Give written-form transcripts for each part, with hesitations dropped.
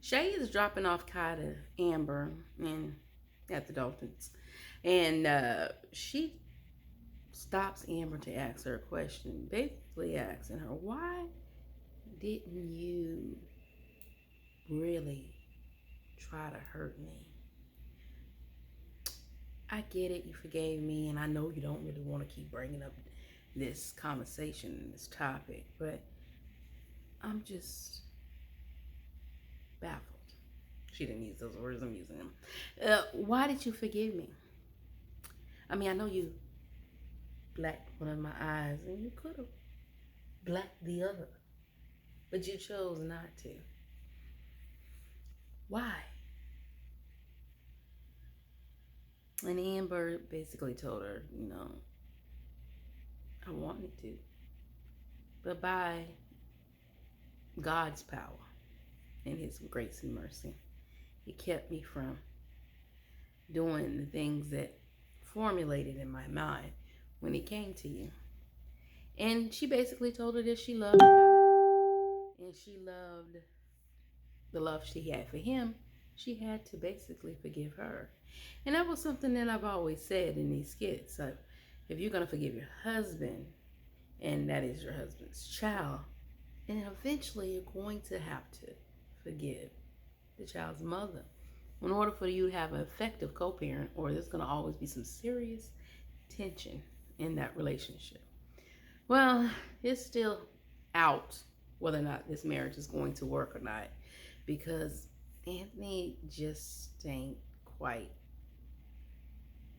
Shay is dropping off Kai to Amber and at the Daltons. And she stops Amber to ask her a question, basically asking her, why didn't you really try to hurt me? I get it, you forgave me, and I know you don't really want to keep bringing up this conversation and this topic, but I'm just baffled. She didn't use those words, I'm using them. Why did you forgive me? I mean, I know you blacked one of my eyes, and you could have blacked the other, but you chose not to. Why? And Amber basically told her, I wanted to, but by God's power and His grace and mercy, He kept me from doing the things that formulated in my mind when He came to you. And she basically told her that she loved God and she loved the love she had for him. She had to basically forgive her. And that was something that I've always said in these skits. So if you're going to forgive your husband, and that is your husband's child, then eventually you're going to have to forgive the child's mother in order for you to have an effective co-parent, or there's going to always be some serious tension in that relationship. Well, it's still out whether or not this marriage is going to work or not, because Anthony just ain't quite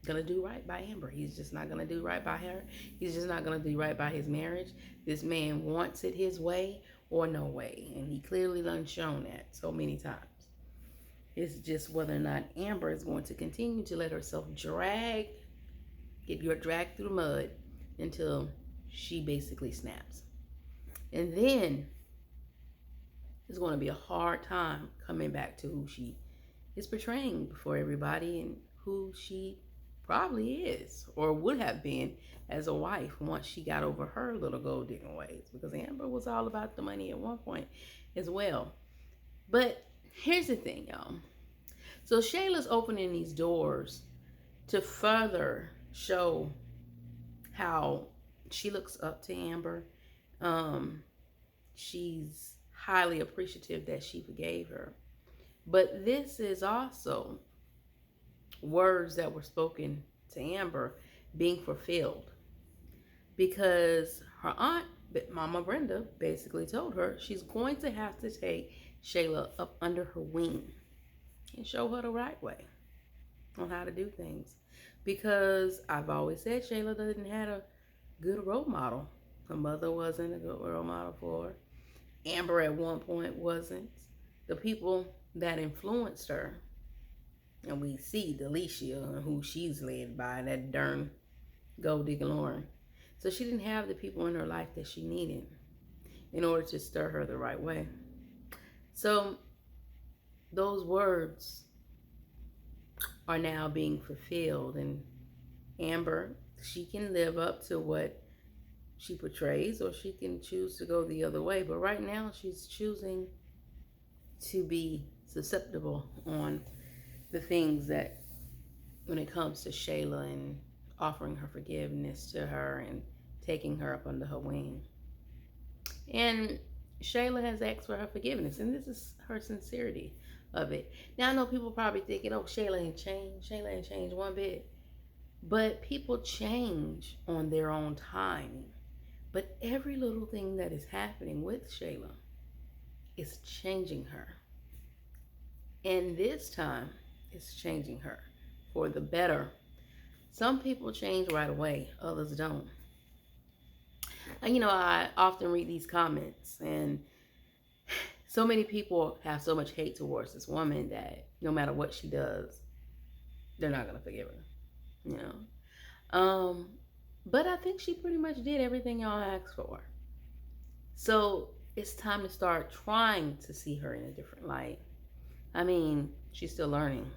gonna do right by Amber. He's just not gonna do right by her. He's just not gonna do right by his marriage. This man wants it his way or no way, and he clearly done shown that so many times. It's just whether or not Amber is going to continue to let herself get dragged through the mud until she basically snaps. And then it's going to be a hard time coming back to who she is portraying before everybody and who she probably is or would have been as a wife once she got over her little gold digging ways, because Amber was all about the money at one point as well. But here's the thing, y'all. So Shayla's opening these doors to further show how she looks up to Amber. She's highly appreciative that she forgave her. But this is also words that were spoken to Amber being fulfilled, because her aunt, Mama Brenda, basically told her she's going to have to take Shayla up under her wing and show her the right way on how to do things. Because I've always said Shayla doesn't have a good role model. Her mother wasn't a good role model for her. Amber at one point wasn't. The people that influenced her, and we see Delicia, who she's led by, that darn gold digger Lauren. So she didn't have the people in her life that she needed in order to stir her the right way. So those words are now being fulfilled, and Amber, she can live up to what she portrays, or she can choose to go the other way. But right now she's choosing to be susceptible on the things that, when it comes to Shayla and offering her forgiveness to her and taking her up under her wing. And Shayla has asked for her forgiveness, and this is her sincerity of it. Now I know people probably thinking, oh, Shayla ain't changed. Shayla ain't changed one bit. But people change on their own timing. But every little thing that is happening with Shayla is changing her. And this time, it's changing her for the better. Some people change right away, others don't. And I often read these comments, and so many people have so much hate towards this woman that no matter what she does, they're not going to forgive her, But I think she pretty much did everything y'all asked for. So it's time to start trying to see her in a different light. I mean, she's still learning.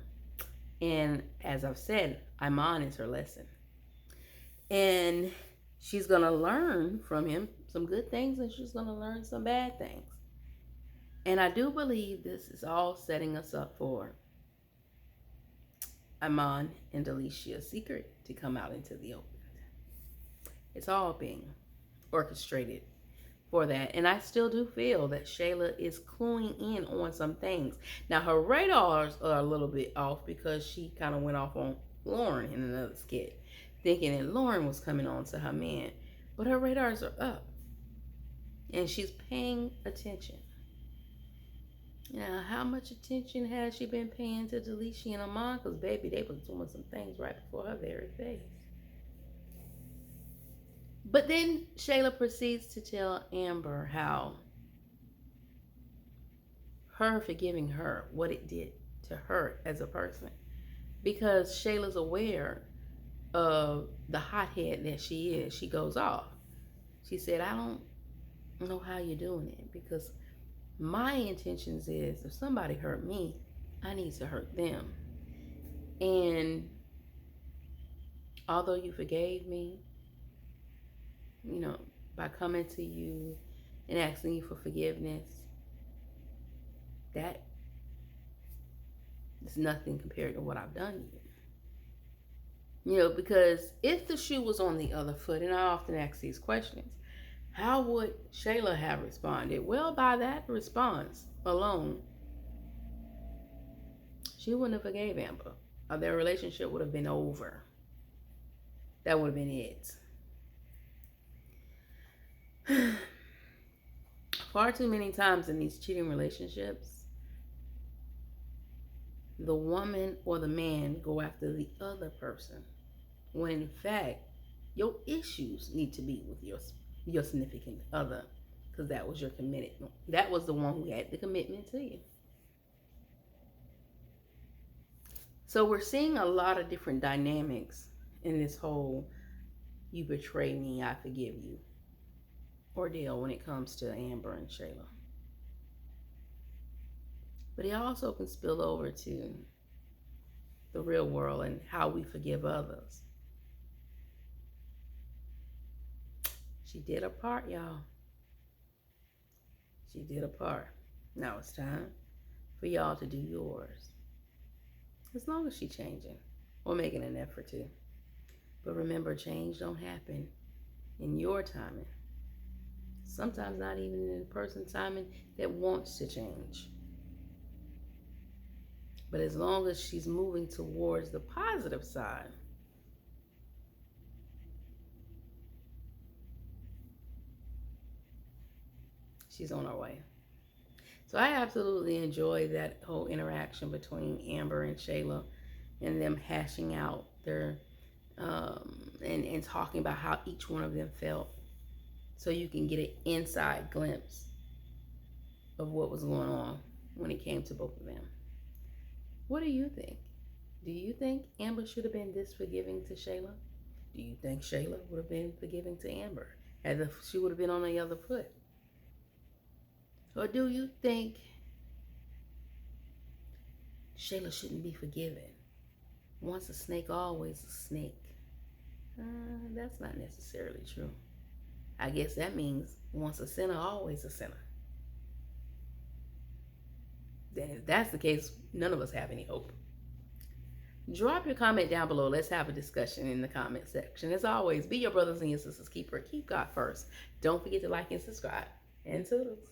And as I've said, Iman is her lesson. And she's going to learn from him some good things, and she's going to learn some bad things. And I do believe this is all setting us up for Amon and Delicia's secret to come out into the open. It's all being orchestrated for that. And I still do feel that Shayla is cluing in on some things. Now, her radars are a little bit off because she kind of went off on Lauren in another skit, thinking that Lauren was coming on to her man. But her radars are up. And she's paying attention. Now, how much attention has she been paying to Delicia and Amon? Because, baby, they was doing some things right before her very face. But then Shayla proceeds to tell Amber how her forgiving her, what it did to her as a person. Because Shayla's aware of the hothead that she is. She goes off. She said, I don't know how you're doing it, because my intentions is if somebody hurt me, I need to hurt them. And although you forgave me, by coming to you and asking you for forgiveness, that is nothing compared to what I've done to you. Because if the shoe was on the other foot, and I often ask these questions, how would Shayla have responded? Well, by that response alone, she wouldn't have forgave Amber, or their relationship would have been over. That would have been it. Far too many times in these cheating relationships, the woman or the man go after the other person, when in fact your issues need to be with your significant other, because that was your commitment. That was the one who had the commitment to you. So we're seeing a lot of different dynamics in this whole "you betray me, I forgive you" ordeal when it comes to Amber and Shayla. But it also can spill over to the real world and how we forgive others. She did her part, y'all. She did her part. Now it's time for y'all to do yours. As long as she's changing or making an effort to. But remember, change don't happen in your timing. Sometimes not even in the person's timing that wants to change. But as long as she's moving towards the positive side, she's on her way. So I absolutely enjoy that whole interaction between Amber and Shayla, and them hashing out their and talking about how each one of them felt, so you can get an inside glimpse of what was going on when it came to both of them. What do you think? Do you think Amber should have been this forgiving to Shayla? Do you think Shayla would have been forgiving to Amber as if she would have been on the other foot? Or do you think Shayla shouldn't be forgiven? Once a snake, always a snake. That's not necessarily true. I guess that means once a sinner, always a sinner. Then if that's the case, none of us have any hope. Drop your comment down below. Let's have a discussion in the comment section. As always, be your brothers and your sisters keeper. Keep God first. Don't forget to like and subscribe. And toodles.